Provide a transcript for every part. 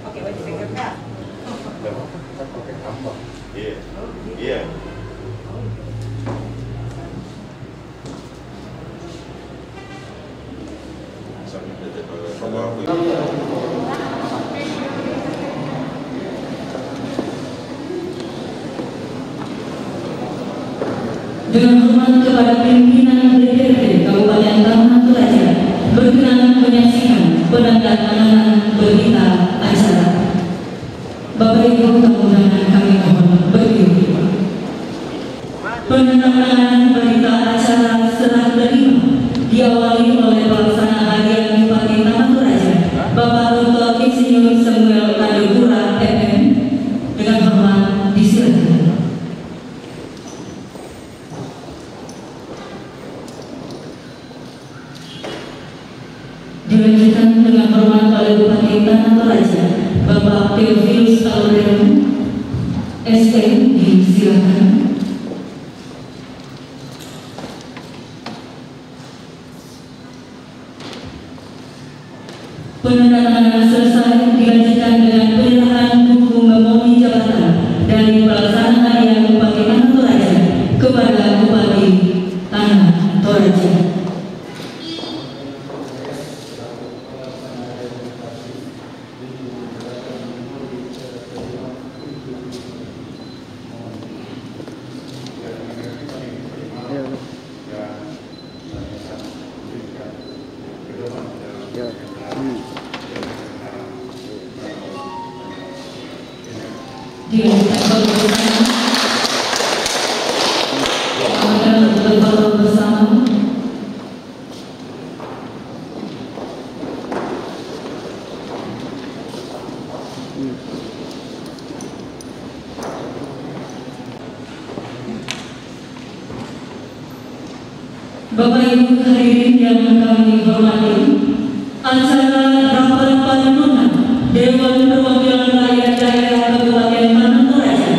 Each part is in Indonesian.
Oke, wajib pegang dah. Pakai tambah. Iya. Iya. Dengan hormat kepada pimpinan DPRD Kabupaten Taman Toraja, berkenan menyaksikan penandatanganan berita acara. Bapak Ibu tamu undangan kami mohon berdiri. Penandatanganan berita acara serah terima diawali oleh pelaksana harian Bupati Taman Toraja, Bapak Dr. Insinyur Samuel Adipura MM. Dengan hormat disilakan. Dilanjutkan dengan hormat oleh Bupati Taman Toraja, Bapak Theophilus Aurelian SM, disilakan. Penandatanganan selesai, dilanjutkan dengan penyerahan buku memori jabatan dari pelaksana harian Bupati Taman Toraja kepada Bupati Taman Toraja. Bapak Ibu hadirin yang kami hormati, acara rapat paripurna Dewan Perwakilan Rakyat Daerah Kabupaten Taman Toraja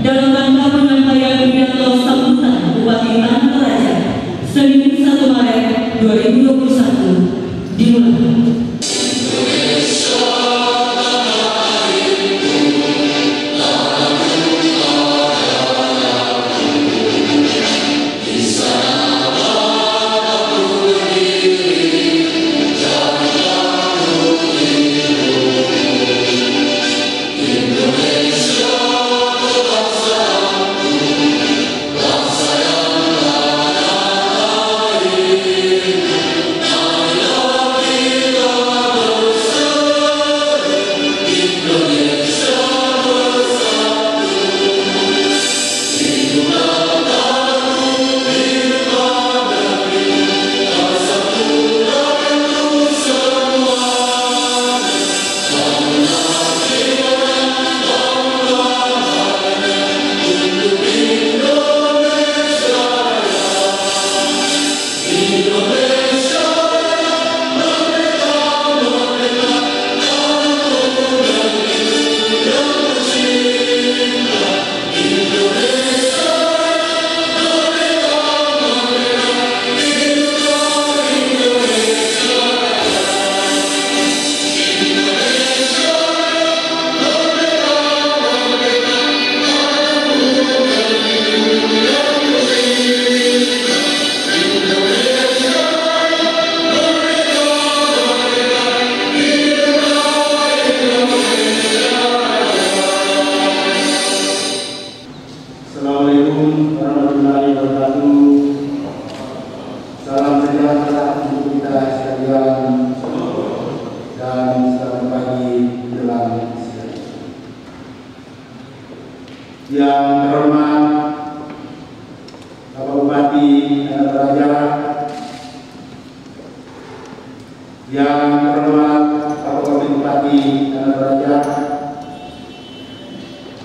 dalam rangka penyampaian pidato sambutan Bupati Taman Toraja Senin 1 Maret 2021 dimulai. Yang terhormat Bapak Bupati Tanah Toraja, yang terhormat Bapak Wakil Bupati Tanah Toraja,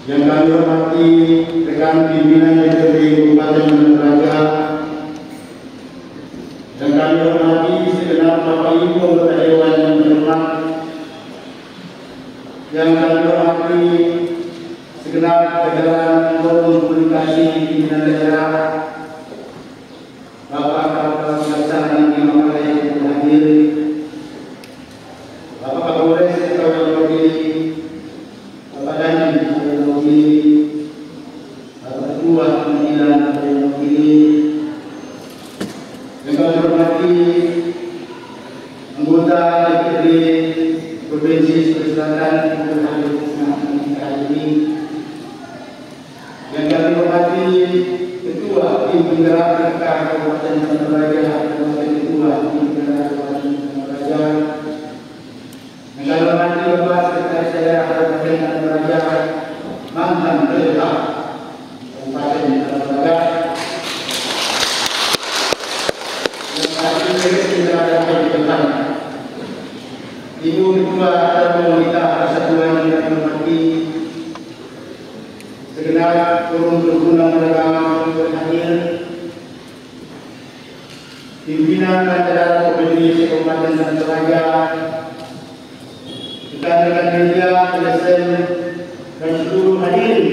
yang kami hormati rekan pimpinan DPRD Kabupaten Tanah Toraja, yang kami hormati segenap Bapak Ibu anggota Dewan yang terhormat, yang kami hormati segenap jajaran forum komunikasi pimpinan daerah, Bapak Pelaksana yang hadir, Bapak Kapolres yang mewakili, Bapak Dandim yang mewakili, Bapak Ketua Pemilihan yang mewakili, yang kami hormati anggota DPRD Provinsi Sulawesi Selatan yang hadir hari ini, yang kami hormati Ketua Tim Penggerak Kabupaten Tanah Toraja dan Wakil Ketua Tim Penggerak Kabupaten Tanah Toraja, yang kami hormati Bapak Sekretaris Daerah Kabupaten Tanah Toraja, mantan Ketua Kabupaten Tanah Toraja, yang kami berada di depan, Ibu Ketua Dalam Wanita Persatuan yang kami hormati, segenap forum berguna mereka hadir, pimpinan acara Provinsi Kabupaten Tanah Toraja, rekan-rekan media, LSM, dan seluruh hadirin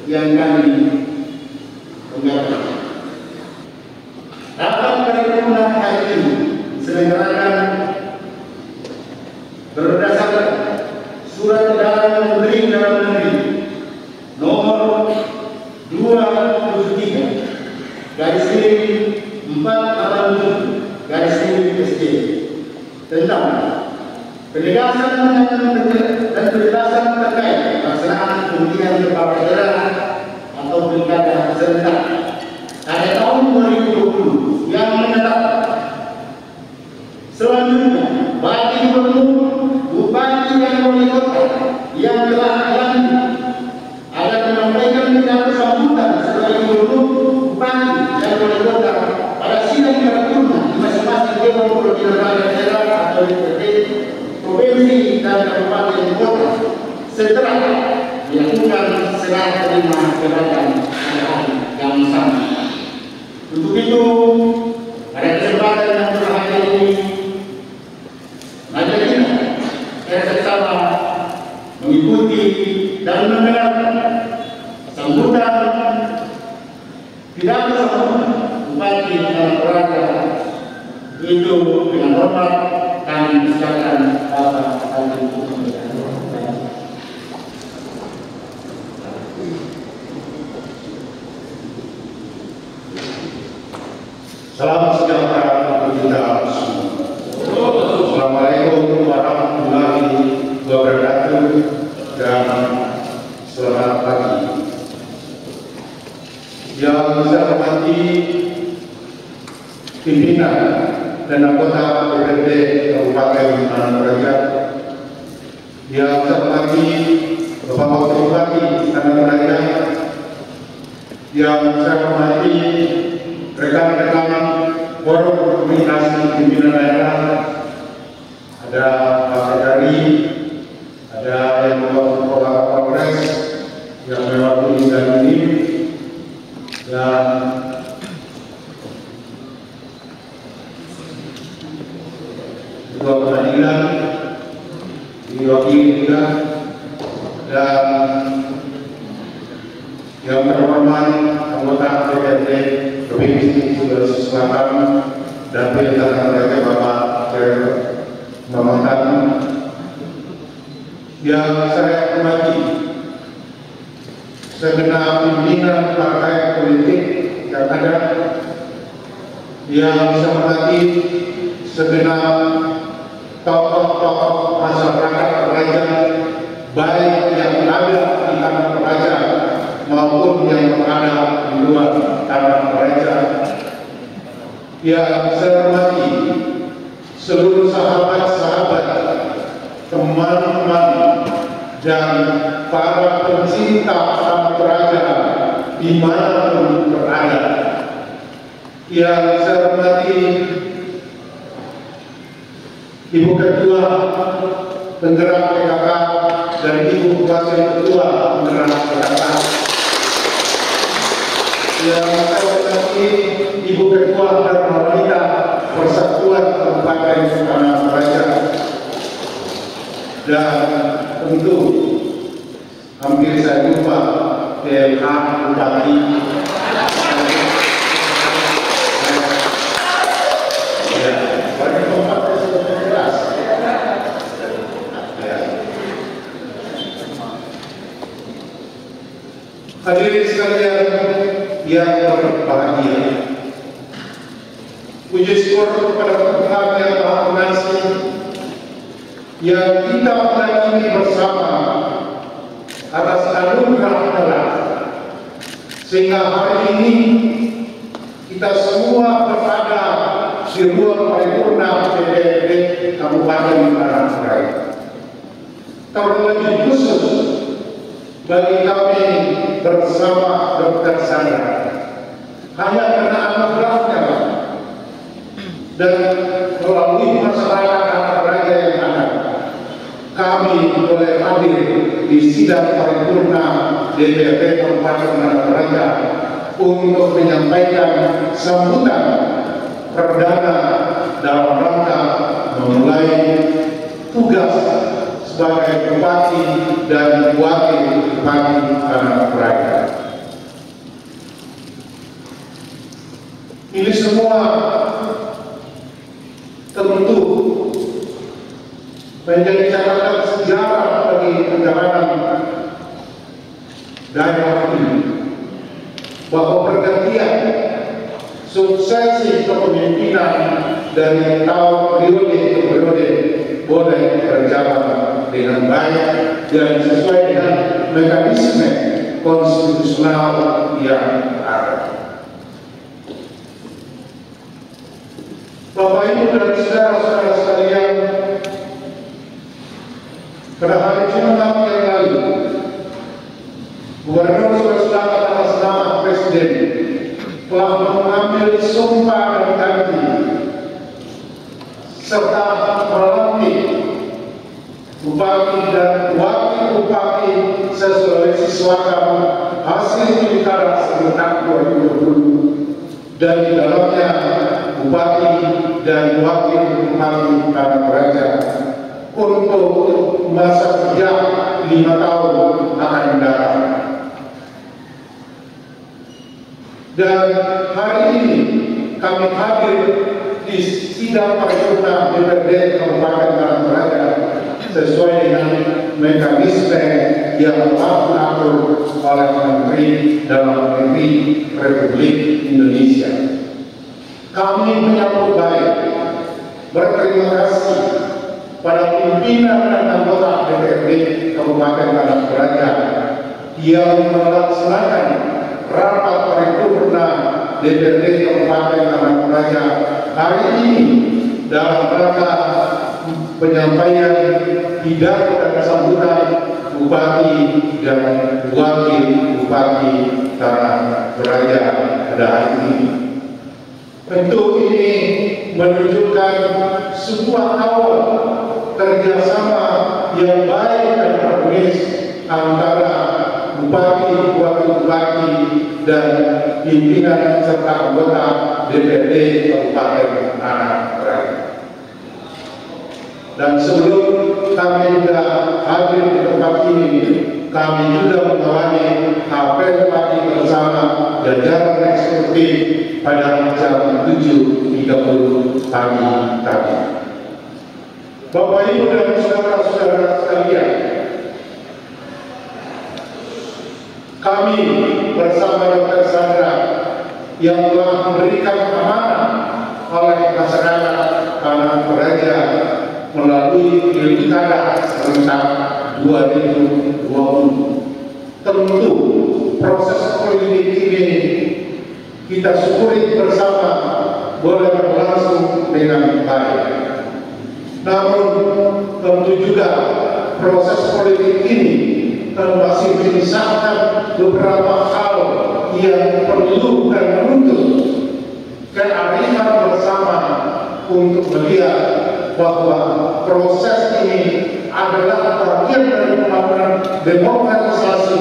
yang kami banggakan. Rapat paripurna hari ini diselenggarakan berdasarkan Surat Edaran Menteri Dalam Negeri nomor 273 /487 ST tentang penegasan dan penjelasan terkait pelaksanaan pemilihan kepala daerah atau pilkada serentak pada tahun 2020 yang menetapkan selanjutnya bagi gubernur, bupati dan wali kota yang telah dilantik agar menyampaikan pidato sambutan sebagai gubernur, bupati dan wali kota pada sidang paripurna di masing-masing dewan perwakilan rakyat daerah atau DPRD provinsi dan kabupaten kota setelah dilakukan serah terima jabatan pada hari yang sama. Untuk itu, pada kesempatan yang berbahagia ini, mari kita bersama mengikuti dan mendengar sambutan pidato sambutan Bupati Tanah Toraja. Itu dengan hormat kami persilakan Bapak Haji Salam sejahtera untuk kita semua. Assalamualaikum warahmatullahi wabarakatuh dan selamat pagi. Yang saya hormati pimpinan dan anggota DPRD Kabupaten Tanah Toraja, yang saya hormati Bapak Wakil Bupati Tanah Toraja, yang saya hormati rekan-rekan forum komunikasi pimpinan daerah, ada Pak Sekretari, ada yang mewakili Kepala Kapolres, yang mewakili Dandim, dan Ketua Pengadilan diwakili juga, dan yang terhormat anggota DPRD Provinsi Sulawesi Selatan dan Tanah Toraja Bapak Mamantan, yang saya hormati segenap pimpinan partai politik yang ada, yang saya hormati segenap tokoh-tokoh masyarakat Toraja, baik yang ada di Tanah Toraja maupun yang berada di luar Tanah Toraja, yang saya hormati seluruh sahabat-sahabat, teman-teman dan para pencinta Tanah Toraja dimanapun berada. Yang saya hormati Ibu Ketua Penggerak PKK dan Ibu Wakil Ketua Penggerak PKK. Yang saya hormati Ibu Ketua dan Wanita Persatuan Kabupaten Tanah Toraja. Dan tentu hampir saya lupa PLH Bupati. Ya, pada tempatnya sudah jelas. Ya. Hadirin sekalian yang berbahagia, puji syukur kepada Tuhan yang Maha Pengasih yang kita menangani bersama atas anugerah Allah, sehingga hari ini kita semua berada di ruang paripurna DPRD Kabupaten Tanah Toraja. Terlebih khusus bagi kami bersama Dr. Sandra, hanya karena anugerahnya dan melalui masyarakat Tanah Toraja yang ada, kami boleh hadir di sidang paripurna DPRD Kabupaten Tanah Toraja untuk menyampaikan sambutan perdana dalam rangka memulai tugas sebagai Bupati dan Wakil Bupati Tanah Toraja. Ini semua tentu menjadi catatan sejarah bagi perjalanan daerah ini, bahwa pergantian suksesi kepemimpinan dari tahun periode ke periode boleh berjalan dengan baik dan sesuai dengan mekanisme konstitusional yang ada. Bapak Ibu dan saudara-saudara sekalian, pada hari Jumat yang lalu, Gubernur Sulawesi Selatan atas nama Presiden telah mengambil sumpah dan janji serta melantik Bupati dan Wakil Bupati se-Sulawesi Selatan hasil pilkada serentak 2020, dan di dalamnya Bupati dan Wakil Bupati Tanah Toraja untuk masa kerja 5 tahun akan mendatang. Dan hari ini kami hadir di sidang paripurna DPRD Kabupaten Tanah Toraja sesuai dengan mekanisme yang telah diatur oleh Menteri Dalam Negeri Republik Indonesia. Kami menyambut baik, berterima kasih pada pimpinan dan anggota DPRD Kabupaten Tanah Toraja yang melaksanakan rapat paripurna DPRD Kabupaten Tanah Toraja hari ini dalam rangka penyampaian pidato dan sambutan Bupati dan Wakil Bupati Tanah Toraja pada hari ini. Tentu ini menunjukkan sebuah awal kerjasama yang baik dan harmonis antara Bupati, Wakil Bupati, dan pimpinan serta anggota DPRD Kabupaten Tanah Toraja. Dan sebelum kami juga hadir di tempat ini, kami juga mengawali apel pagi bersama jajaran eksekutif pada jam 7.30 pagi tadi. Bapak Ibu dan saudara-saudara sekalian, kami bersama Dr. Sandra yang telah memberikan amanah oleh masyarakat Tanah Toraja melalui pilkada serentak 2020. Tentu proses politik ini kita syukuri bersama boleh berlangsung dengan baik. Namun tentu juga proses politik ini masih menyisakan beberapa hal yang perlu dan menuntut kearifan bersama untuk melihat bahwa proses ini adalah bagian dari pembangunan demokratisasi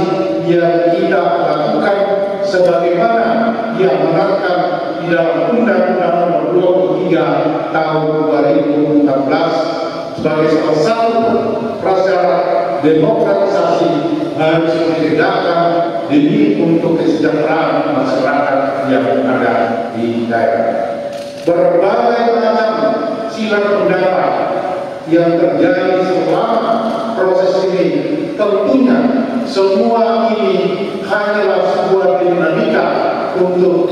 yang kita lakukan sebagaimana yang menarikkan di dalam Undang-Undang Nomor 23 Tahun 2016 sebagai salah satu prasyarat demokratisasi harus ditegakkan demi untuk kesejahteraan masyarakat yang ada di daerah. Berbagai macam silang pendapat yang terjadi selama proses ini, tentunya semua ini hanyalah sebuah dinamika untuk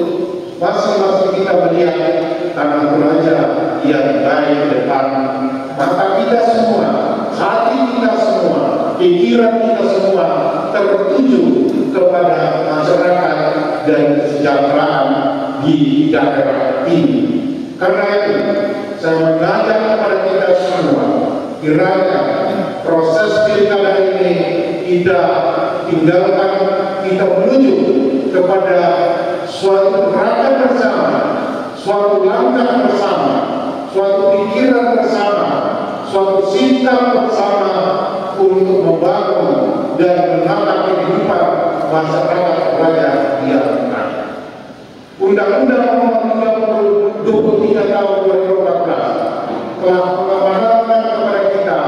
masing-masing kita melihat tanah Toraja yang baik ke depan. Maka kita semua, hati kita semua, pikiran kita semua tertuju kepada masyarakat dan kesejahteraan di daerah ini. Karena itu, saya mengajak kepada kita semua, kiranya proses pilkada ini kita tinggalkan, kita menuju kepada suatu gerakan bersama, suatu langkah bersama, suatu pikiran bersama, suatu sikap bersama untuk membangun dan menata kehidupan masyarakat Toraja yang ada. Undang-Undang Nomor 23 Tahun 2014 telah mengamanatkan kepada kita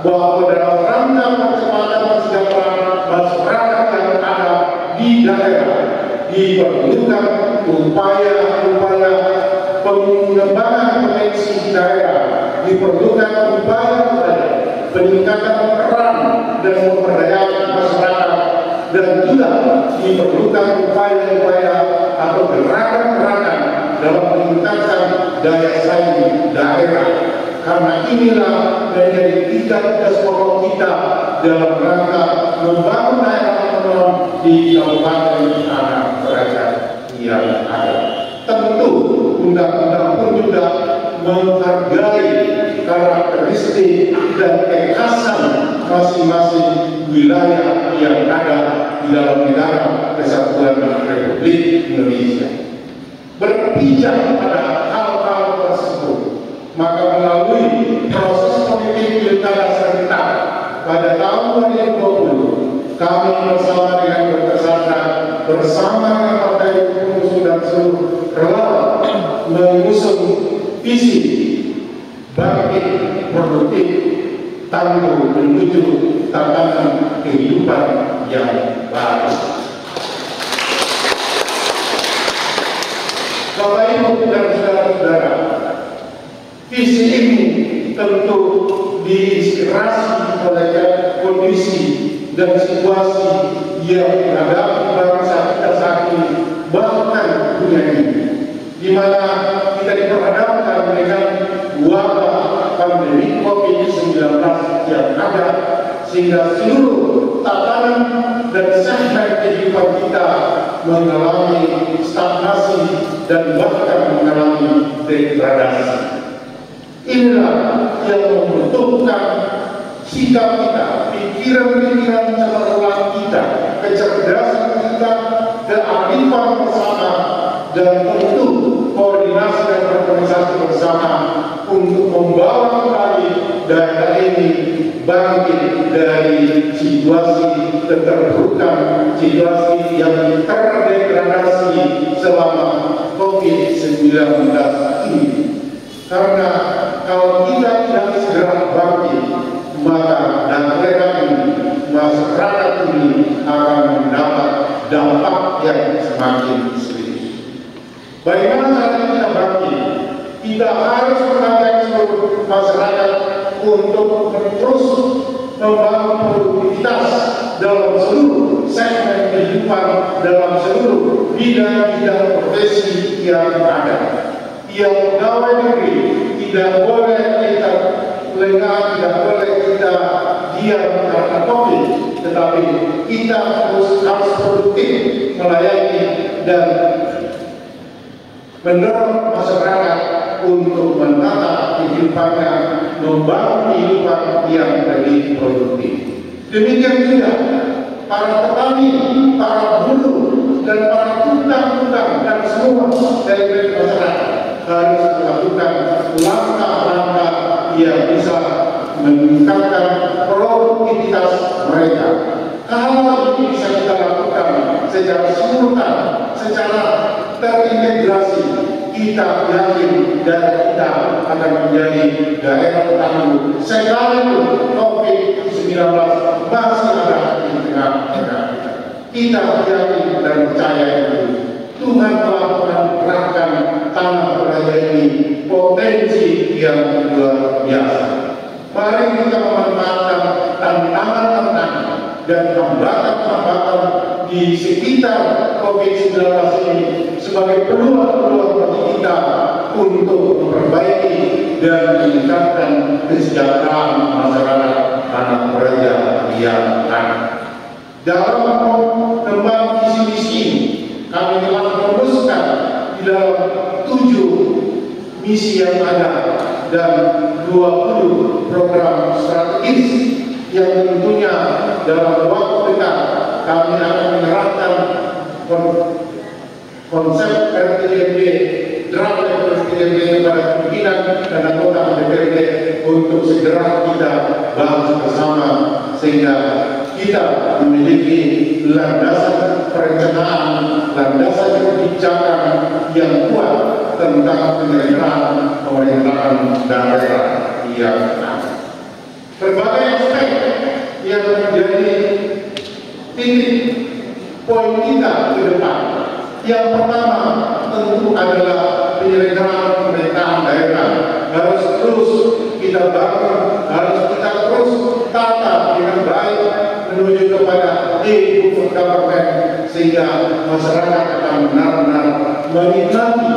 bahwa dalam rangka percepatan kesejahteraan masyarakat yang ada di daerah diperlukan upaya-upaya pengembangan potensi daerah, diperlukan upaya-upaya peningkatan peran dan pemberdayaan masyarakat, dan juga diperlukan upaya-upaya atau gerakan-gerakan dalam meningkatkan daya saing daerah. Karena inilah menjadi tugas pokok kita dalam rangka membangun daerah otonom di Kabupaten Tanah Toraja yang ada. Tentu undang-undang pun juga menghargai karakteristik dan kekhasan masing-masing wilayah yang ada di dalam negara Kesatuan Republik Indonesia. Berpijak pada hal-hal tersebut, maka melalui proses politik pilkada serentak pada tahun 2020, kami bersama dengan berkesana bersama dengan partai pengusung dan seluruh relawan mengusung visi bangkit produktif tangguh menuju tatanan kehidupan yang baru. Bapak Ibu dan saudara-saudara, visi ini tentu diinspirasi oleh kondisi dan situasi yang dihadapi bangsa kita saat ini, bahkan dunia ini, di mana kita diperhadapkan dengan wabah pandemi COVID-19 yang ada, sehingga seluruh tatanan dan segmen kehidupan kita mengalami stagnasi dan bahkan mengalami degradasi. Inilah yang membutuhkan sikap kita, pikiran-pikiran cemerlang kita, kecerdasan kita, kearifan bersama, dan tentu koordinasi dan organisasi bersama untuk membawa kembali daerah ini bangkit dari situasi keterpurukan, situasi yang terdegradasi selama COVID-19 ini. Karena kalau kita tidak segera bangkit, maka daerah ini, masyarakat ini akan mendapat dampak yang semakin serius. Bagaimana cara kita bangkit? Kita harus mengajak seluruh masyarakat untuk terus membangun produktivitas dalam seluruh segmen kehidupan, dalam seluruh bidang-bidang profesi yang ada. Yang pegawai negeri tidak boleh kita lengah, tidak boleh kita diam karena COVID, tetapi kita harus produktif melayani dan mendorong masyarakat untuk menata kehidupannya, membangun kehidupan yang lebih produktif. Demikian juga para petani, para buruh, dan para tukang-tukang dan semua elemen masyarakat harus melakukan langkah-langkah yang bisa meningkatkan produktivitas mereka. Kalau ini bisa kita lakukan secara simultan, secara terintegrasi, kita yakin daerah kita akan menjadi daerah tangguh sekalipun COVID-19 masih ada di tengah-tengah kita. Kita yakin dan percaya itu Tuhan telah menerapkan tanah Toraja ini potensi yang luar biasa. Mari kita memanfaatkan tantangan-tantangan dan hambatan-hambatan di sekitar COVID-19 ini sebagai peluang-peluang bagi kita untuk memperbaiki dan meningkatkan kesejahteraan masyarakat tanah Toraja yang ada. Dalam tembang visi misi ini, kami telah merumuskan di dalam 7 misi yang ada dan 20 program strategis yang tentunya dalam waktu dekat kami akan menerapkan konsep RTDMD, draft RTDMD kepada pimpinan dan anggota DPRD untuk segera kita bahas bersama sehingga kita memiliki landasan perencanaan, landasan kebijakan yang kuat tentang penyelenggaraan pemerintahan daerah yang ada. Berbagai aspek yang menjadi titik poin kita ke depan. Yang pertama tentu adalah penyelenggaraan pemerintahan daerah harus terus kita bangun, harus kita terus tata dengan baik menuju kepada good government sehingga masyarakat akan benar-benar menikmati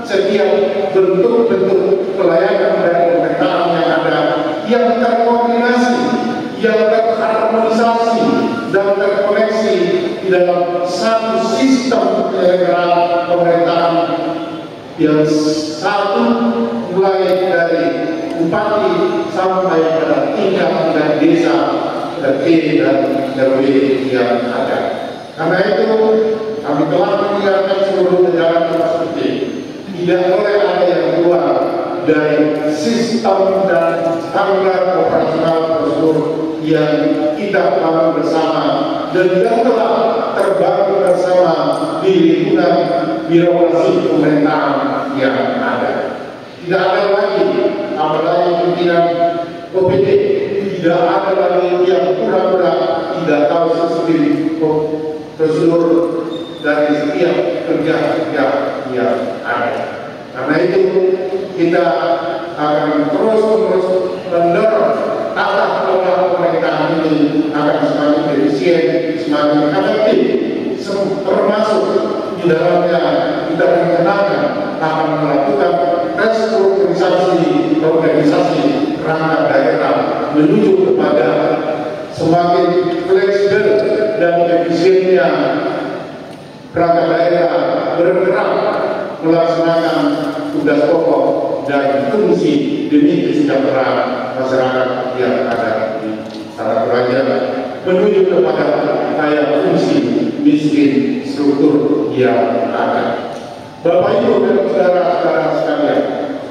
setiap bentuk-bentuk pelayanan dari pemerintahan yang ada yang terkoordinasi, yang terharmonisasi dan terkoneksi di dalam satu sistem penyelenggaraan pemerintahan yang satu mulai dari bupati sampai pada tingkat dan desa RT dan RW yang ada. Karena itu kami telah mengingatkan seluruh negara seperti tidak boleh ada yang keluar dari sistem dan standar operasional prosedur yang kita bangun bersama dan yang telah terbangun bersama di lingkungan birokrasi pemerintahan yang ada. Tidak ada lagi apalagi pimpinan OPD, tidak ada lagi yang pura-pura tidak tahu sendiri prosedur dari setiap kerja-kerja yang ada. Karena itu kita akan terus-menerus mendorong tata kelola pemerintahan ini akan semakin efisien, semakin efektif, termasuk di dalamnya kita rencanakan akan melakukan restrukturisasi organisasi perangkat daerah menuju kepada semakin fleksibel dan efisiennya perangkat daerah bergerak melaksanakan tugas pokok dan fungsi demi kesejahteraan masyarakat yang ada di Tanah Toraja menuju kepada kaya fungsi miskin struktur yang ada. Bapak Ibu dan saudara-saudara sekalian,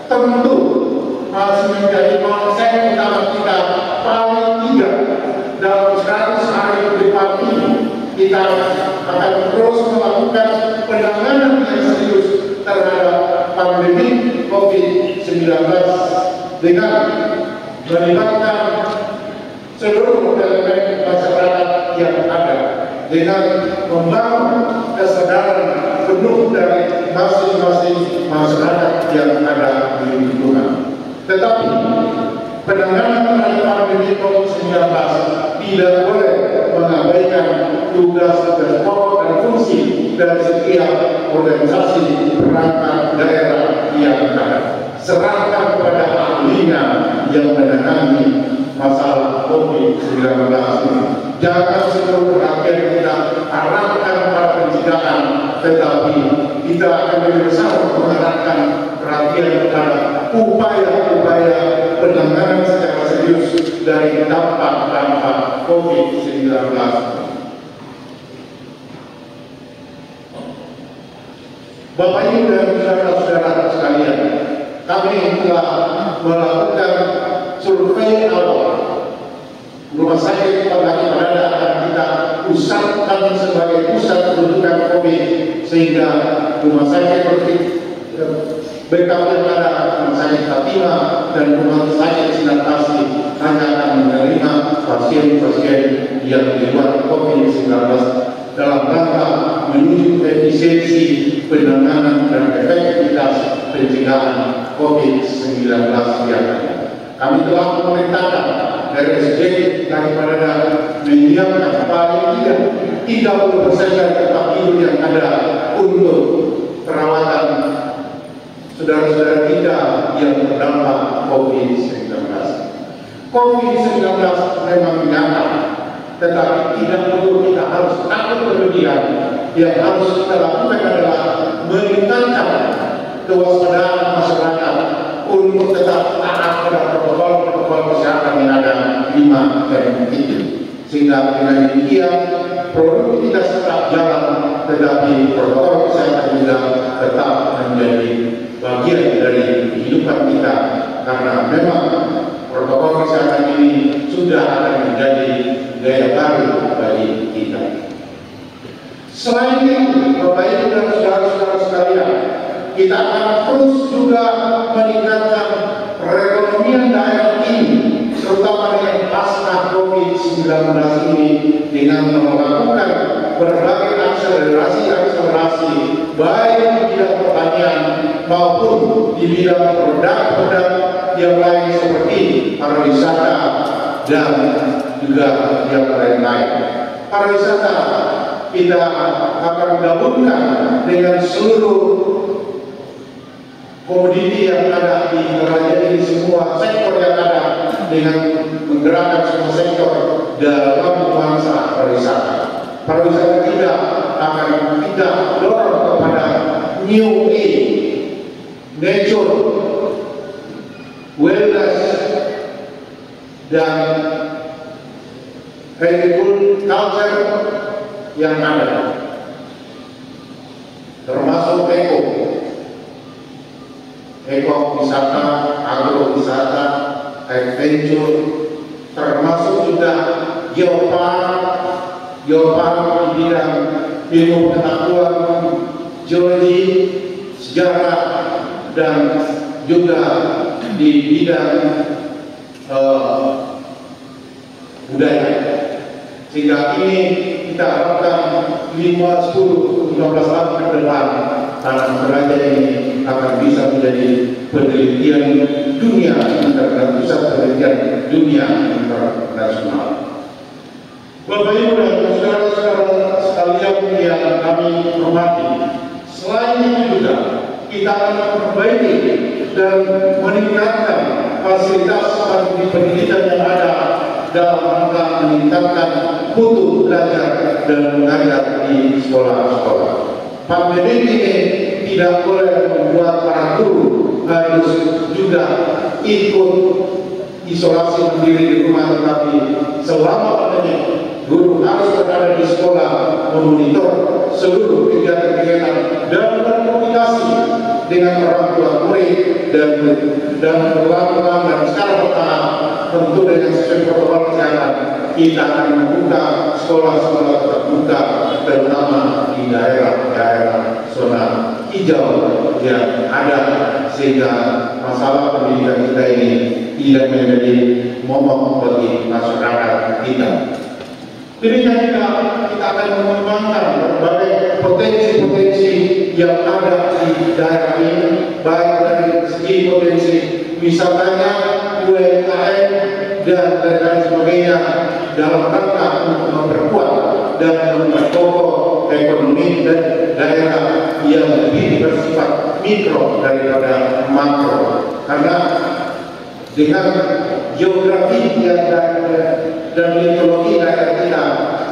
tentu masih menjadi konsep utama kita paling tidak dalam 100 hari ke depan ini kita akan terus melakukan penanganan yang serius terhadap pandemi COVID-19 dengan melibatkan seluruh elemen masyarakat yang ada dengan membangun kesadaran penuh dari masing-masing masyarakat yang ada di lingkungan. Tetapi penanganan terhadap pandemi COVID-19 tidak boleh mengabaikan tugas-tugas pokok dan fungsi dari setiap organisasi perangkat daerah yang ada. Serahkan kepada ahlinya yang menangani masalah COVID-19 ini. Jangan seluruh perhatian kita arahkan pada pencegahan, tetapi kita akan bersama mengarahkan perhatian kepada upaya-upaya penanganan secara serius dari dampak-dampak COVID-19. Bapak Ibu dan saudara-saudara sekalian, kami telah melakukan survei awal rumah sakit Pagari Parada akan kita pusatkan sebagai pusat rujukan COVID, sehingga rumah sakit BKP Parada, rumah sakit Fatima, dan rumah sakit Sinar Kasih hanya akan menerima pasien-pasien yang di luar COVID-19 dalam rangka menuju efisiensi penanganan dan efektivitas pencegahan COVID-19 yang ada. Kami telah memerintahkan dari SDG daripada menyiapkan paling tidak 30% dari tempat tidur yang ada untuk perawatan saudara-saudara kita yang terdampak COVID-19. COVID-19 memang nyata, tetapi tidak perlu kita harus takut berlebihan. Yang harus kita lakukan adalah meningkatkan kewaspadaan masyarakat untuk tetap taat pada protokol kesehatan yang ada 5M itu, sehingga dengan demikian produktivitas tetap jalan, tetapi protokol kesehatan juga tetap menjadi bagian dari kehidupan kita, karena memang protokol kesehatan ini sudah akan menjadi gaya baru bagi kita. Selain itu, Bapak Ibu dan saudara-saudara sekalian, kita akan terus juga meningkatkan perekonomian daerah ini, terutama dengan pasca COVID-19 ini, dengan melakukan berbagai akselerasi, baik di bidang pertanian maupun di bidang produk-produk yang lain seperti pariwisata dan juga yang lain-lain. Pariwisata kita akan gabungkan dengan seluruh komoditi yang ada di Toraja ini, semua sektor yang ada, dengan menggerakkan semua sektor dalam nuansa pariwisata. Pariwisata kita akan kita dorong kepada new age, nature, wellness, dan agriculture yang ada, termasuk eko-wisata, agrowisata, adventure, termasuk juga geopark di bidang ilmu pengetahuan, geologi, sejarah, dan juga di bidang budaya. Sehingga ini kita harapkan 5, 10, 15 tahun ke depan Tanah Toraja ini akan bisa menjadi penelitian dunia internasional, pusat penelitian dunia internasional. Bapak Ibu dan saudara-saudara sekalian yang kami hormati, selain itu juga kita akan memperbaiki dan meningkatkan fasilitas pendidikan yang ada dalam rangka meningkatkan mutu belajar dan mengajar di sekolah-sekolah. Pandemi ini tidak boleh membuat para guru harus juga ikut isolasi mandiri di rumah, tetapi selama pandemi guru harus berada di sekolah memonitor seluruh kegiatan-kegiatan dan berkomunikasi dengan orang tua murid dan pelan-pelan dan secara bertahap, tentu dengan sesuai protokol kesehatan, kita akan membuka sekolah-sekolah tetap buka, terutama di daerah-daerah zona hijau yang ada, sehingga masalah pendidikan kita ini tidak menjadi momok bagi masyarakat kita. Demikian juga kita akan mengembangkan berbagai potensi-potensi yang ada di daerah ini, baik dari segi potensi wisatanya, UMKM, dan lain sebagainya, dalam rangka untuk memperkuat dan memperkokoh ekonomi dan daerah yang lebih bersifat mikro daripada makro. Karena dengan geografi dan mitologi daerah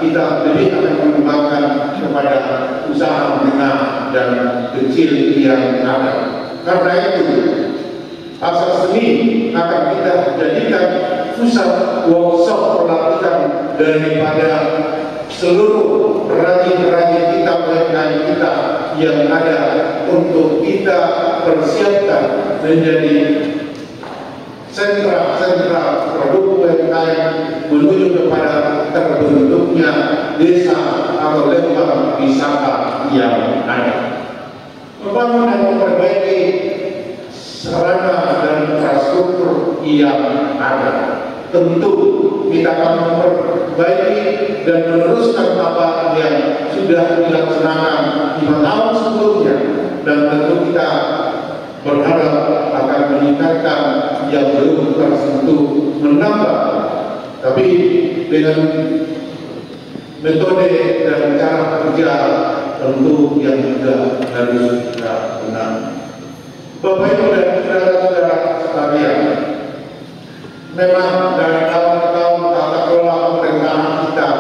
kita lebih akan mengembangkan kepada usaha menengah dan kecil yang ada. Karena itu, pasar seni akan kita jadikan pusat workshop pelatihan daripada seluruh perajin-perajin kita, UMKM kita yang ada untuk kita persiapkan menjadi sentra-sentra produk UMKM menuju kepada terbentuknya desa atau lembang wisata yang ada. Membangun dan memperbaiki sarana dan infrastruktur yang ada. Tentu kita akan memperbaiki dan meneruskan apa yang sudah dilaksanakan 5 tahun sebelumnya, dan tentu kita berharap akan meningkatkan yang belum tersentuh, menambah, tapi dengan metode dan cara kerja tentu yang juga harus kita benar. Bapak Ibu dan saudara-saudara sekalian, memang dari tahun ke tahun tata kelola pemerintahan kita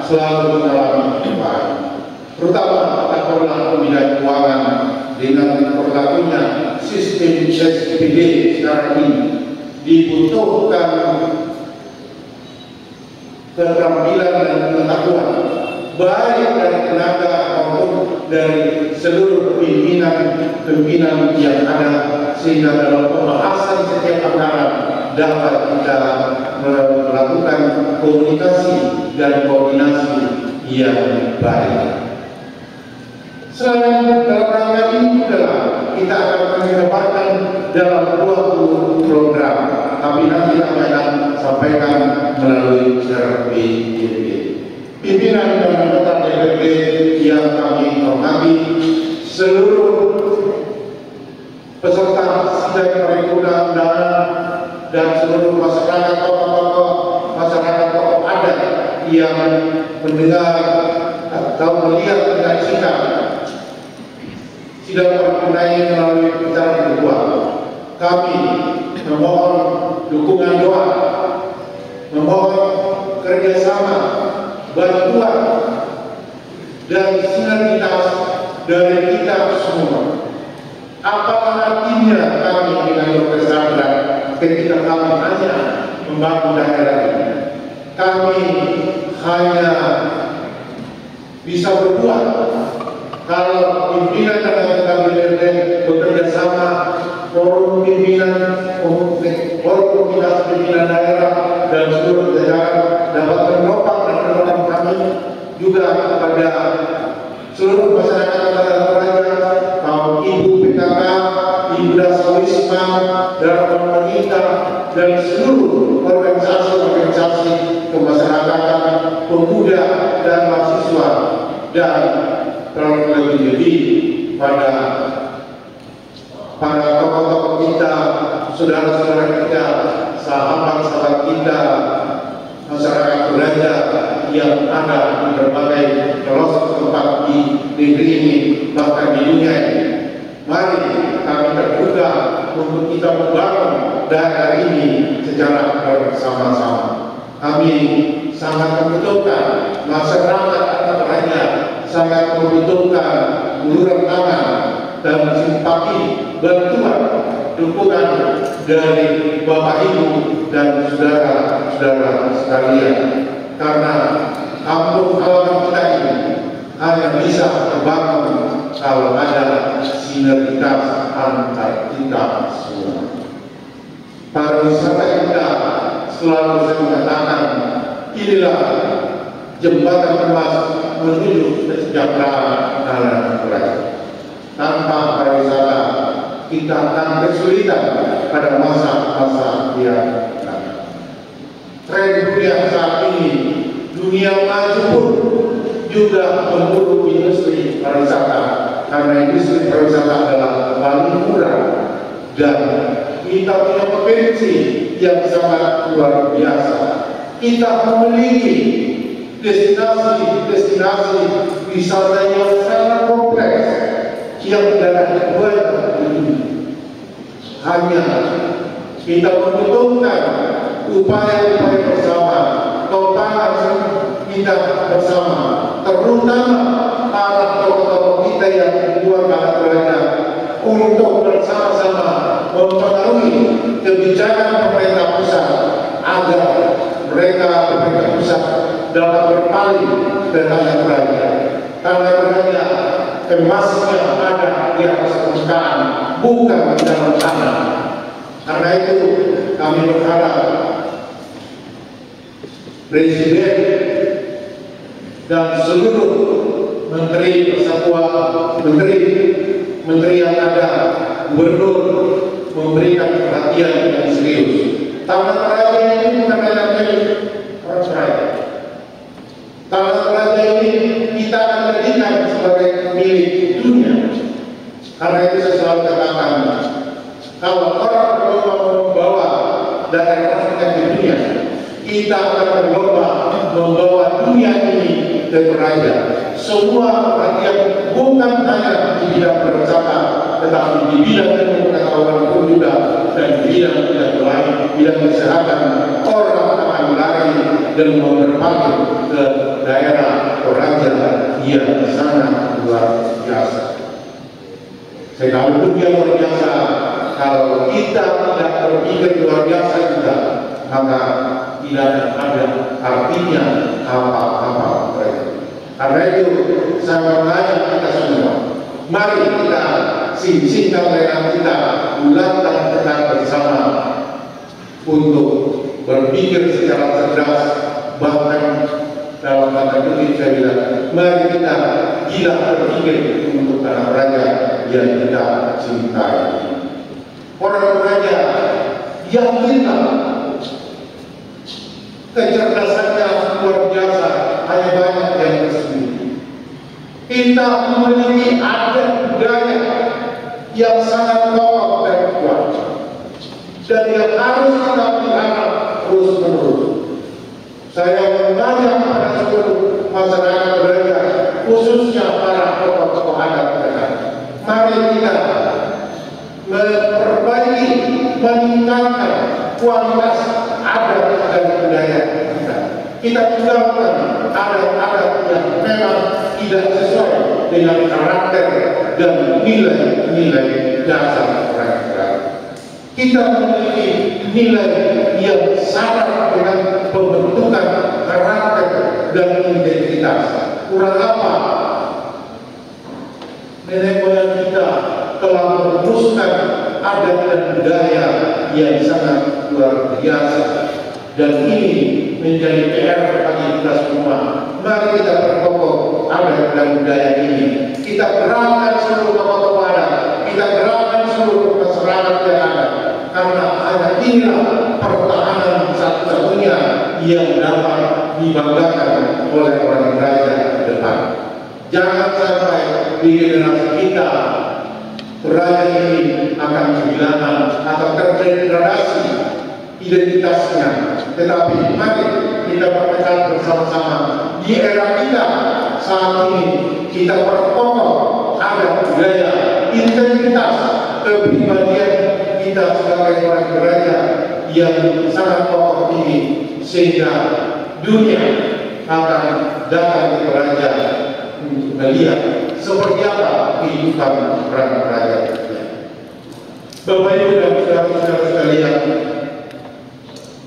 selalu mengalami perubahan, terutama tata kelola bidang keuangan dengan berlakunya sistem SPD sekarang ini. Dibutuhkan keterampilan dan pengetahuan baik dari tenaga maupun dari seluruh pimpinan yang ada, sehingga dalam pembahasan setiap anggaran dapat kita melakukan komunikasi dan koordinasi yang baik. Selain dalam rangka ini adalah kita akan menyebarkan dalam 20 program, tapi nanti kami akan sampaikan melalui RPJP. Pimpinan dan anggota DPRD yang kami hormati, seluruh peserta sidang paripurna undangan dan seluruh masyarakat tokoh-tokoh masyarakat adat yang mendengar atau melihat menyaksikan sidang paripurna ini melalui acara kedua, kami memohon dukungan doa, memohon kerjasama, bantuan dan sinergitas dari kita semua. Apa artinya kami dengan berkesabaran ketika kami hanya membangun daerah ini? Kami hanya bisa berbuat kalau pimpinan dan anggota DPRD bekerja sama, forum pimpinan, forum komunitas pimpinan daerah dan seluruh jajaran dapat menopang dan menolong kami juga kepada seluruh masyarakat Toraja, kaum ibu PKK, ibu Dasawisma, daerah pemerintah dan seluruh organisasi kemasyarakatan, pemuda dan mahasiswa, dan terlebih pada para tokoh-tokoh kita, saudara-saudara kita, sahabat-sahabat kita, masyarakat Toraja yang ada di berbagai pelosok tempat di negeri ini, bahkan di dunia ini. Mari kami terbuka untuk kita membangun daerah ini secara bersama-sama. Kami sangat membutuhkan masyarakat Toraja, sangat membutuhkan uluran tangan dan simpati, bantuan, dukungan dari Bapak Ibu dan saudara-saudara sekalian, karena kampung halaman kita ini hanya bisa terbangun kalau ada sinergitas antar kita semua. Pariwisata kita selalu saya mengatakan, inilah jembatan emas menuju kesejahteraan dalam Toraja. Tanpa pariwisata kita akan kesulitan pada masa-masa yang datang. Tren dunia saat ini, dunia maju pun juga memburu industri pariwisata, karena industri pariwisata adalah paling murah dan kita punya potensi yang sangat luar biasa. Kita memiliki destinasi wisata yang sangat kompleks yang tidak banyak di dunia. Hanya kita membutuhkan upaya-upaya bersama, total kita bersama, terutama para dibuat anak Belanda untuk bersama-sama mempengaruhi kebijakan pemerintah pusat agar pemerintah pusat dapat berpaling terhadap raja. Karena raja emasnya ada di atas permukaan, bukan di dalam tanah. Karena itu kami berharap Presiden dan seluruh menteri persatuan, menteri yang ada, gubernur memberikan perhatian yang serius. Tanah raja ini bukan hanya milik orang raja. Tanah raja ini kita akan jadikan sebagai milik dunia. Karena itu saya selalu katakan, kalau orang berlomba membawa daerah Afrika ke dunia, kita akan berlomba membawa dunia ini ke raja. Semua perhatian bukan hanya di bidang perwisata, tetapi di bidang ilmu pengetahuan pun juga, dan di bidang lain, bidang kesehatan, orang akan lari dan berpaling ke daerah raja yang sangat luar biasa. Sekalipun dia luar biasa, kalau kita tidak berpikir luar biasa juga, maka tidak ada artinya apa-apa mereka. Karena itu saya mengajak kita semua, mari kita singkirkan lelah kita, ulangkan kita bersama untuk berpikir secara cerdas. Bahkan dalam kata kutip saya bilang, mari kita gila berpikir untuk tanah raja yang kita cintai. Orang raja yakinlah kecerdasannya luar biasa, hanya banyak yang tersembunyi. Kita memiliki adat budaya yang sangat kokoh dan kuat, dan yang harus kita pelihara terus menerus. Saya mengajak pada seluruh masyarakat Belanda, khususnya para tokoh-tokoh adat mereka, mari kita memperbaiki, meningkatkan kualitas adat dan budaya kita. Kita tinggalkan adat-adat yang memang tidak sesuai dengan karakter dan nilai-nilai dasar orang. Kita memiliki nilai yang sama dengan pembentukan karakter dan identitas. Kurang apa nenek moyang kita telah merumuskan adat dan budaya yang sangat luar biasa, dan ini menjadi PR bagi kita semua. Mari kita berkokoh adat dan budaya ini. Kita gerakkan seluruh tokoh-tokoh adat, kita gerakkan seluruh masyarakat yang ada, karena hanya inilah pertahanan satu-satunya yang dapat dibanggakan oleh orang raja ke depan. Jangan sampai di generasi kita raja ini akan kehilangan atau terdegradasi identitasnya. Tetapi mari kita bertekad bersama-sama di era kita saat ini, kita perkokoh adat budaya, integritas, kepribadian kita sebagai orang raja yang sangat kokoh ini, sehingga dunia akan datang ke raja untuk melihat seperti apa kehidupan orang raja. Bapak Ibu dan saudara-saudara sekalian,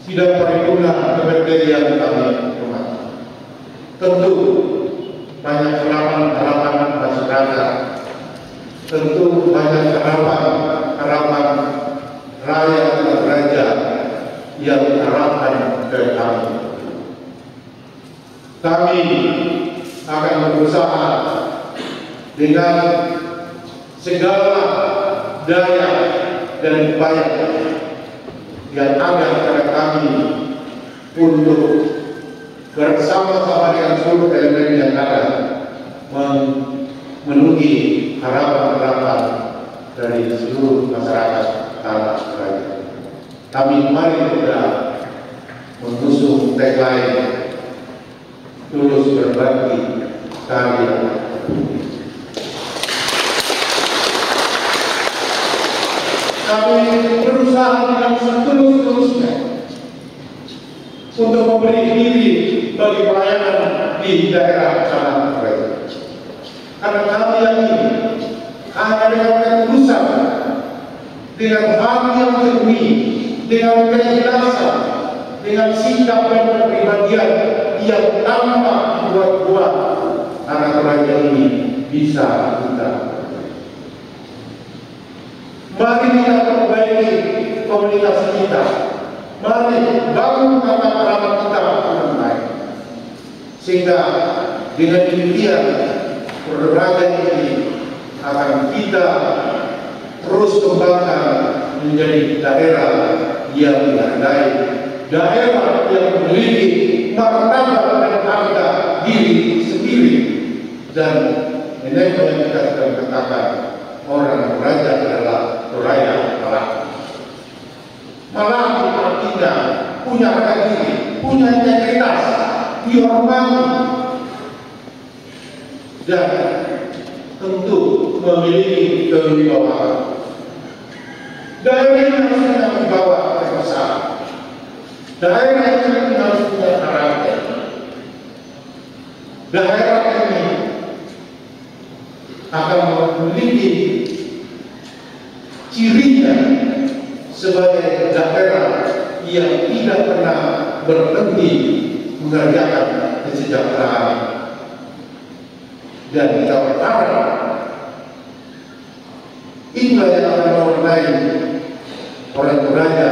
sidang paripurna DPRD yang kami hormati, tentu banyak harapan masyarakat, tentu banyak harapan rakyat dan raja yang diharapkan ke kami. Kami akan berusaha dengan segala daya dan upaya yang ada pada kami untuk bersama-sama dengan seluruh elemen yang ada memenuhi harapan-harapan dari seluruh masyarakat tanah raja. Kami mari kita mengusung tagline tulus berbagi karya. Kami berusaha dengan setulus-tulusnya untuk memberi diri bagi pelayanan di daerah tanah raja. Karena kami yakin hanya dengan ketulusan, dengan hati yang jernih, dengan keikhlasan, dengan sikap dan kepribadian yang tanpa buat-buat, anak raja ini bisa kita. Mari kita perbaiki komunikasi kita. Mari bangun tata krama kita dengan baik. Sehingga dengan demikian raja ini akan kita terus kembangkan menjadi daerah yang dihargai, daerah yang memiliki martabat dan harga diri sendiri. Dan ini yang kita sudah katakan, orang raja adalah raja Malang. Malang itu artinya punya harga diri, punya integritas, dihormati, dan tentu memiliki kewibawaan. Daerah ini harus punya wibawa besar. Daerah ini harus punya karakter. Daerah ini akan memiliki cirinya sebagai daerah yang tidak pernah berhenti mengerjakan kesejahteraan. Dan kita berharap inilah yang akan mewarnai orang raja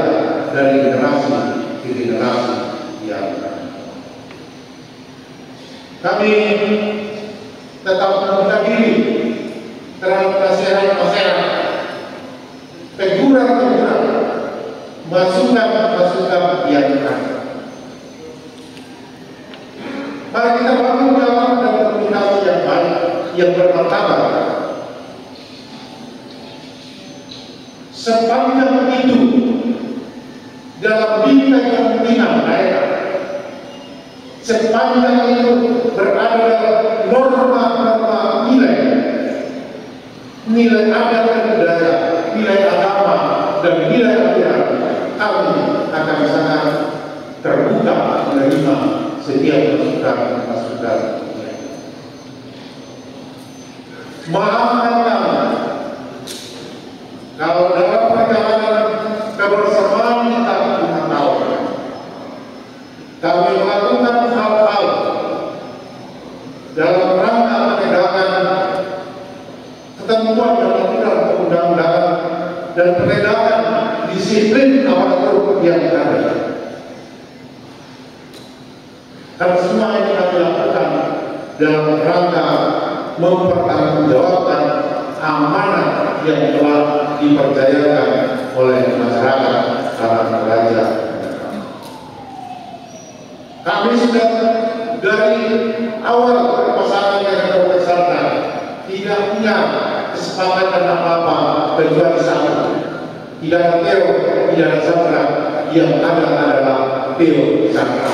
dari generasi ke generasi yang akan. Kami tetap membuka diri terhadap nasihat-nasihat, teguran-teguran, masukan-masukan yang ada. Mari kita bangun dialog dan komunikasi yang baik, yang bermartabat. Sepanjang itu dalam bingkai kemungkinan daerah, sepanjang itu berada dalam norma-norma nilai adat dan budaya, nilai agama dan nilai aturan, kami akan sangat terbuka menerima setiap masukan-masukan. Maafkan kami kalau dalam perjalanan kebersamaan kita 5 tahun kami melakukan hal-hal dalam rangka penegakan ketentuan dan aturan perundang-undangan dan penegakan disiplin aparatur yang ada. Karena semua ini kami lakukan dalam rangka mempertanggungjawabkan amanah yang telah dipercayakan oleh masyarakat Karang Raja. Kami sudah dari awal perpasangan yang terbesarkan tidak punya kesepakatan apa-apa kecuali satu. Tidak ada Teo, tidak ada Sandra, yang ada adalah Teo Sandra.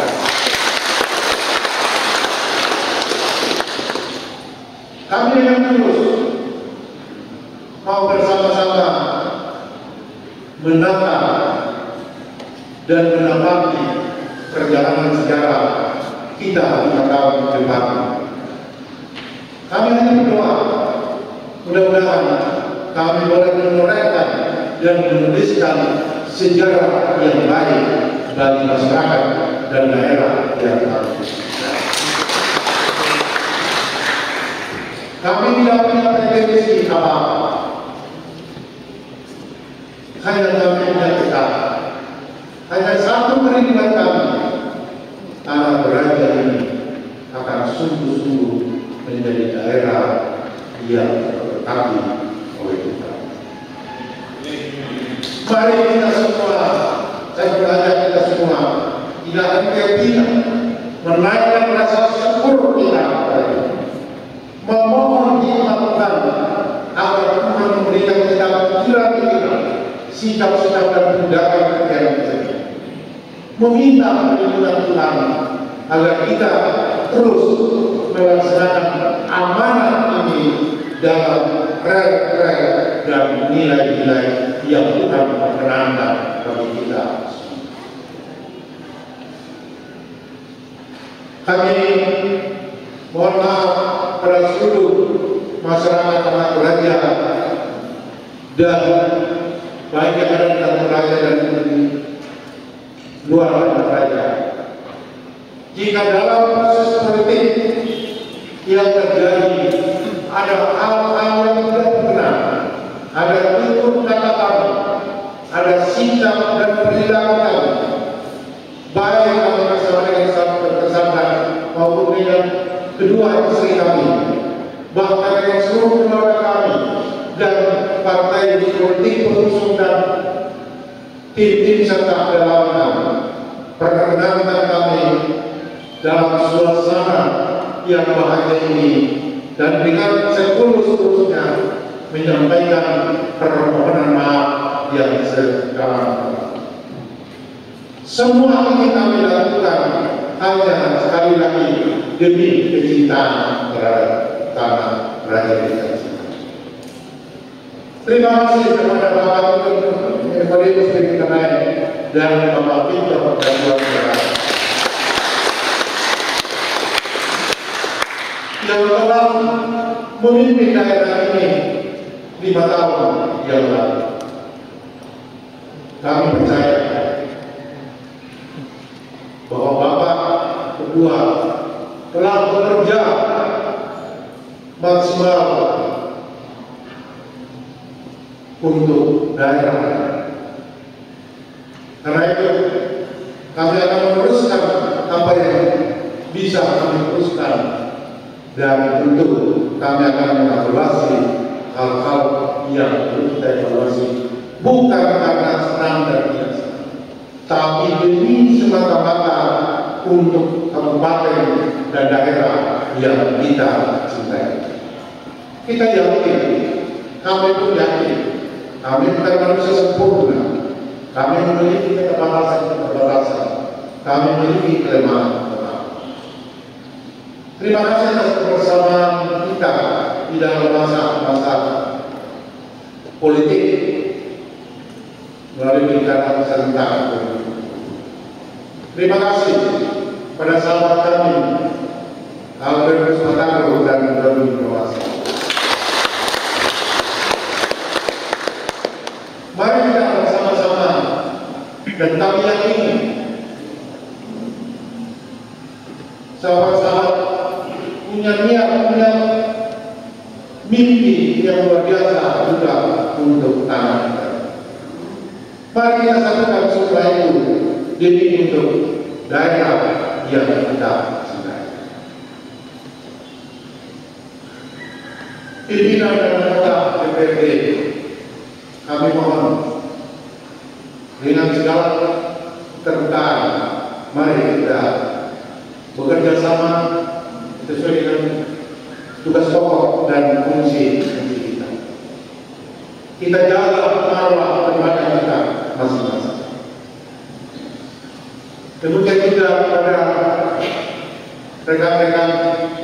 Kami yang terus mau bersama-sama menata dan menapaki perjalanan sejarah kita 5 tahun ke depan. Kami hanya berdoa, mudah-mudahan kami boleh menorehkan dan menuliskan sejarah yang baik bagi masyarakat dan daerah yang kami. Kami tidak punya pretensi apa-apa. Hanya kami punya tekad. Hanya satu kerinduan kami. Anak raja ini akan sungguh-sungguh menjadi daerah yang terberkati oleh kita. Mari kita semua, saya mengajak kita semua, tidak henti-hentinya menaikkan rasa syukur kita kepada Tuhan. Memohon dilakukan agar Tuhan memberikan kita pikiran kita, sikap-sikap dan tindakan yang benar. Meminta perlindungan Tuhan agar kita terus melaksanakan amanah ini dalam rel-rel dan nilai-nilai yang Tuhan perkenankan bagi kita. Kami mohon maaf pada seluruh masyarakat Karang Raja dan baik yang ada di kantor raja dan di luar kantor raja. Jika dalam proses politik yang terjadi ada hal-hal yang tidak benar, ada tutur kata kami, ada sikap dan perilaku kami, baik kami bersama dengan tersangka maupun dengan kedua istri kami, bahkan dengan seluruh keluarga kami dan partai politik pengusung dan tim-tim serta relawan kami, perkenankan kami dalam suasana yang bahagia ini dan dengan setulus-tulusnya menyampaikan permohonan maaf yang sedalam-dalamnya. Semua ini kami lakukan hanya sekali lagi demi kecintaan terhadap tanah raja kita. Terima kasih kepada Bapak Ibu dan Bapak Victor Perjuangan yang telah memimpin daerah ini 5 tahun yang lalu. Kami percaya bahwa Bapak berdua telah bekerja maksimal untuk daerah. Karena itu kami akan meneruskan apa yang bisa kami teruskan, dan tentu kami akan mengevaluasi hal-hal yang perlu kita evaluasi, bukan karena senang dan tidak senang, tapi demi semata-mata untuk kabupaten dan daerah yang kita cintai. Kita yakin, kami pun yakin, kami bukan manusia sempurna, kami memiliki keterbatasan, kami memiliki kelemahan. Terima kasih atas kebersamaan kita di dalam masa-masa politik melalui pilkada serentak. Terima kasih pada sahabat kami Albert Sumataro dan Doni Nawasi. Mari kita bersama-sama dan kami yakini sahabat-sahabat punya niat, punya mimpi yang luar biasa juga untuk tanah kita. Mari kita satukan semua itu demi untuk daerah yang kita cintai. Pimpinan dan anggota DPRD, kami mohon dengan segala keterbukaan, mari kita bekerja sama sesuai dengan tugas pokok dan fungsi kita. Kita jaga marwah pribadi kita masing-masing. Demikian juga kepada rekan-rekan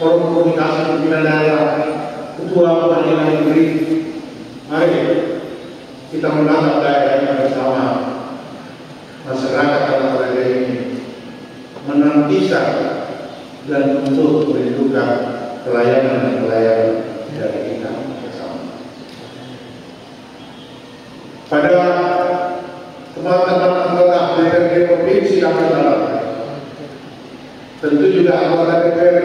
forum komunikasi pimpinan daerah, ketua pengadilan negeri, mari kita menatap daerah ini bersama. Masyarakat daerah ini menantikan dan untuk merindukan pelayanan dari kita bersama. Pada teman-teman anggota DPRD Provinsi Kalimantan Barat, tentu juga anggota DPRD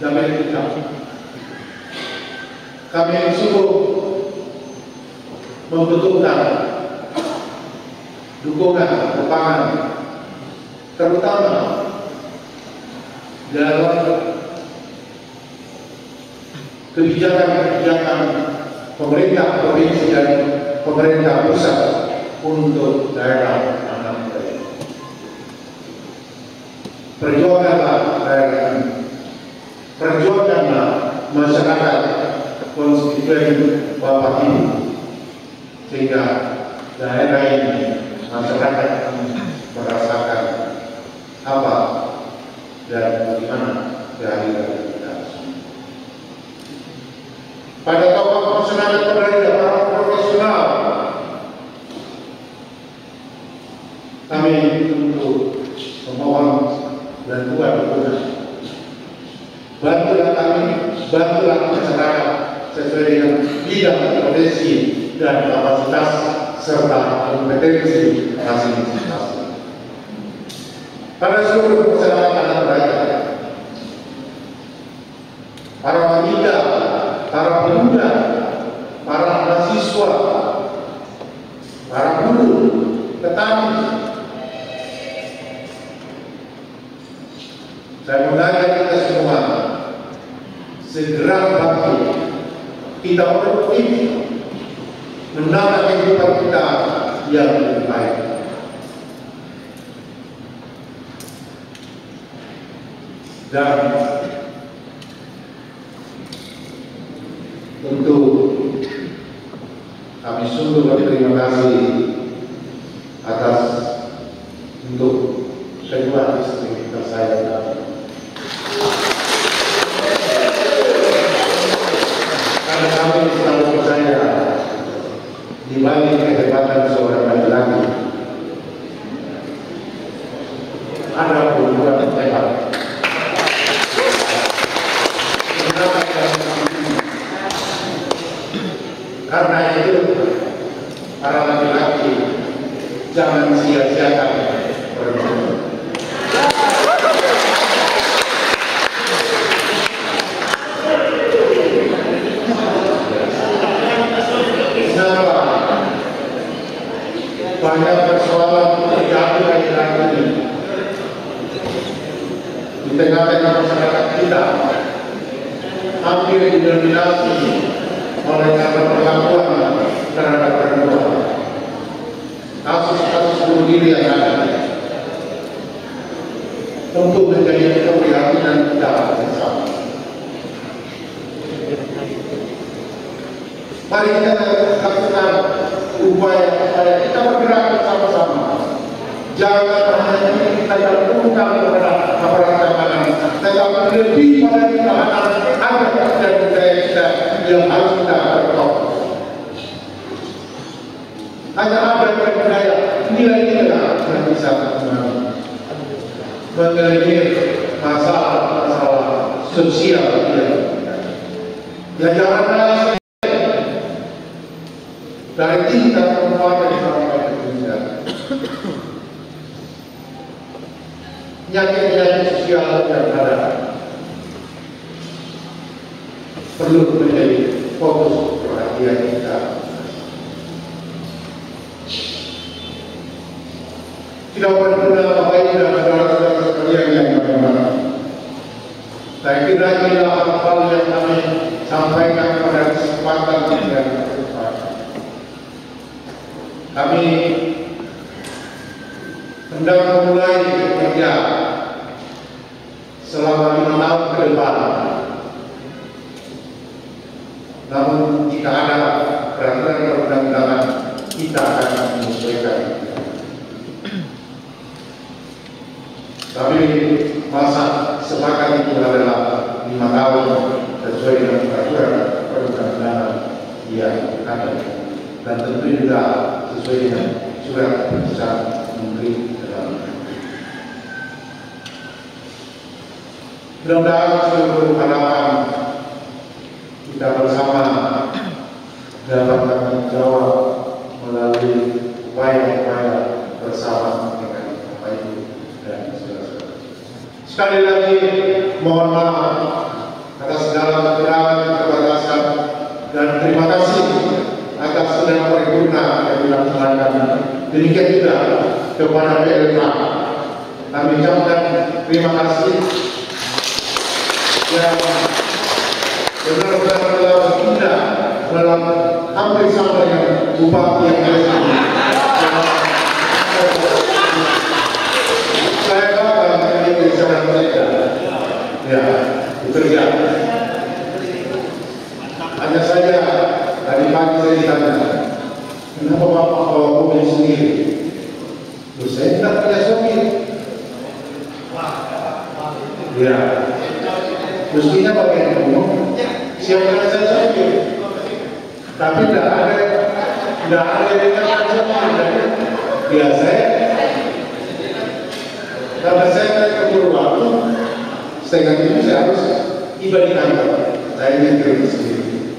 Jamil kita, kami sungguh membutuhkan dukungan, dukungan terutama dalam kebijakan-kebijakan pemerintah provinsi dan pemerintah pusat untuk daerah anak muda. Perjuanganlah daerah ini, perjuanganlah masyarakat konstituen Bapak Ibu, sehingga daerah ini, masyarakat merasakan apa dan bagaimana dari kita. Pada tokoh masyarakat berada para profesional, kami untuk memohon bantuan dukungan. Bantulah kami, bantulah masyarakat sesuai dengan bidang potensi dan kapasitas serta kompetensi masing-masing. Pada seluruh masyarakat tanah Raja, para wanita, para pemuda, para mahasiswa, para buruh, petani, saya mengajak kita semua segera bangkit, kita produktif, menata kehidupan kita yang lebih baik. Dan tentu kami sungguh berterima kasih atas untuk kedua istri tersayang kami. Karena kami selalu percaya di balik kehebatan seorang laki-laki ada perempuan hebat. Karena itu para laki-laki jangan sia-siakan perempuan. Kenapa banyak persoalan terjadi akhir-akhir ini di tengah-tengah masyarakat kita hampir didominasi oleh karena perlakuan terhadap perempuan, kasus-kasus bunuh diri yang ada, untuk menjadi keprihatinan kita bersama. Mari kita lakukan upaya kita bergerak bersama-sama. Jangan hanya kita gabungkan kepada aparat keamanan, tetapi lebih pada ketahanan adat dan budaya kita yang harus kita perkuat. Hanya adat dan budaya, nilai-nilai yang bisa mengelir masalah-masalah sosial kita. Ya jangan dari tingkat kabupaten sampai ke pusat. Penyakit-penyakit sosial yang ada perlu menjadi fokus perhatian kita. Tidak berguna Bapak Ibu dan saudara-saudara sekalian yang bagaimana. Saya kira inilah hal yang kami sampaikan pada kesempatan yang tersebut. Kami hendak memulai bekerja selama 5 tahun ke depan. Namun jika ada peraturan perundang-undangan, kita akan menyesuaikan. Tapi masa sepakat itu adalah 5 tahun sesuai dengan peraturan perundang-undangan yang ada, dan tentu juga sesuai dengan surat keputusan Menteri Dalam Negeri. Mudah-mudahan seluruh harapan kita bersama dapat kami jawab melalui upaya-upaya bersama dengan Bapak Ibu dan saudara-saudara. Sekali lagi mohon maaf atas segala kekurangan, keterbatasan, dan terima kasih atas segala paripurna yang dilaksanakan. Demikian juga kepada PLK kami ucapkan terima kasih yang benar-benar telah bertindak dalam hampir sama dengan bupati yang ada. Saya bangga ini bersama mereka. Ya, bekerja. Hanya saja tadi pagi saya ditanya, kenapa Bapak bawa mobil sendiri? Terus saya tidak punya sopir. Ya, mestinya bagian umum siapa saya sopir, tapi tidak ada yang sopir. Biasa karena saya keburu waktu, setengah itu saya harus tiba di kantor. Saya nyetir sendiri.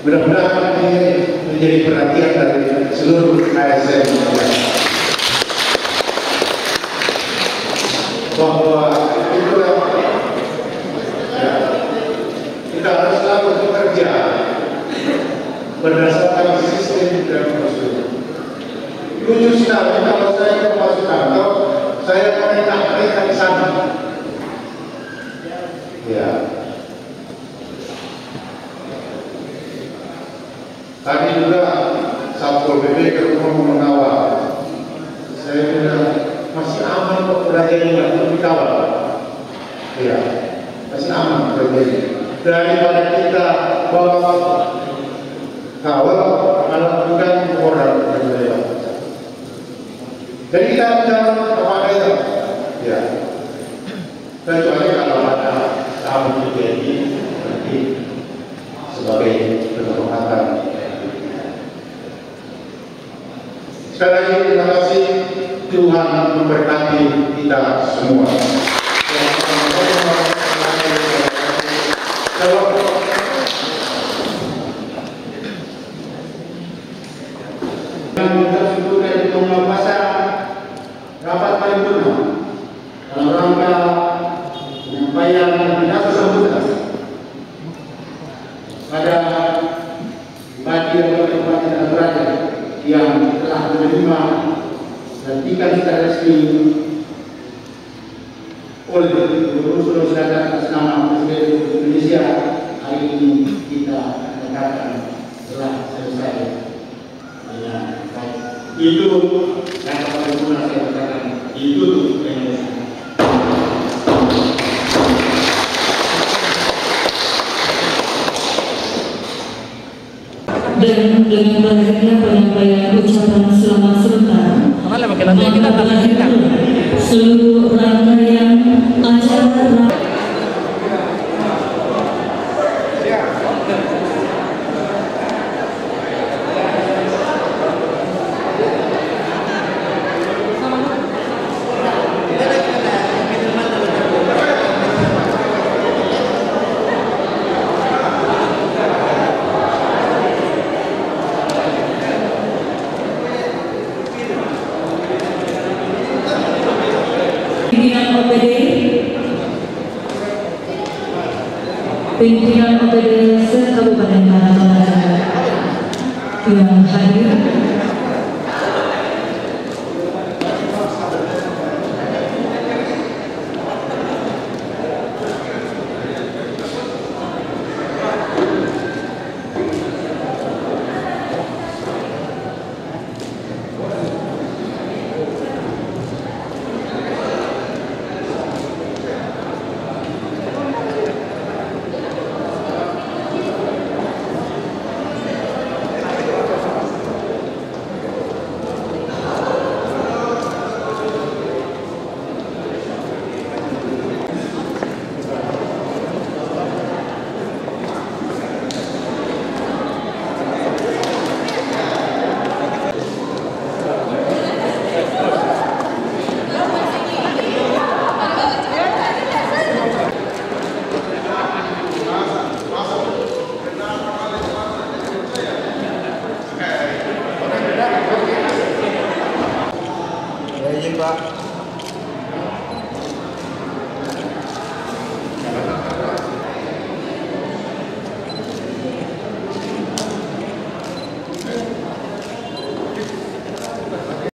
Mudah-mudahan ini menjadi perhatian dari seluruh ASN bahwa itulah ya, kita harus selalu bekerja berdasarkan sistem dan prosedur. Lucu sekali kalau saya ke masuk kantor, saya perintah mereka di sana. Ya. Tadi juga Satpol PP ke rumah mengawal. Saya bilang masih aman kok berada di dikawal. Iya, masih aman berada. Daripada kita bawa kawal, kalau bukan orang berada. Jadi kita jangan kepada itu. Ya. Kecuali kalau ada tamu terjadi nanti sebagai penghormatan. Sekali lagi terima kasih, Tuhan memberkati kita semua. Rapat paripurna dalam rangka penyampaian pidato sambutan pada bupati dan wakil raja yang telah menerima pelantikan secara resmi oleh Gubernur Sulawesi Selatan atas nama Presiden Republik Indonesia. Hari ini kita katakan telah selesai dengan baik. Itu rapat paripurna saya katakan ditutup dengan dan dengan berakhirnya penyampaian ucapan selamat sebentar, maka berakhir seluruh rangkaian acara pimpinan OPD se-Kabupaten Tanah Toraja yang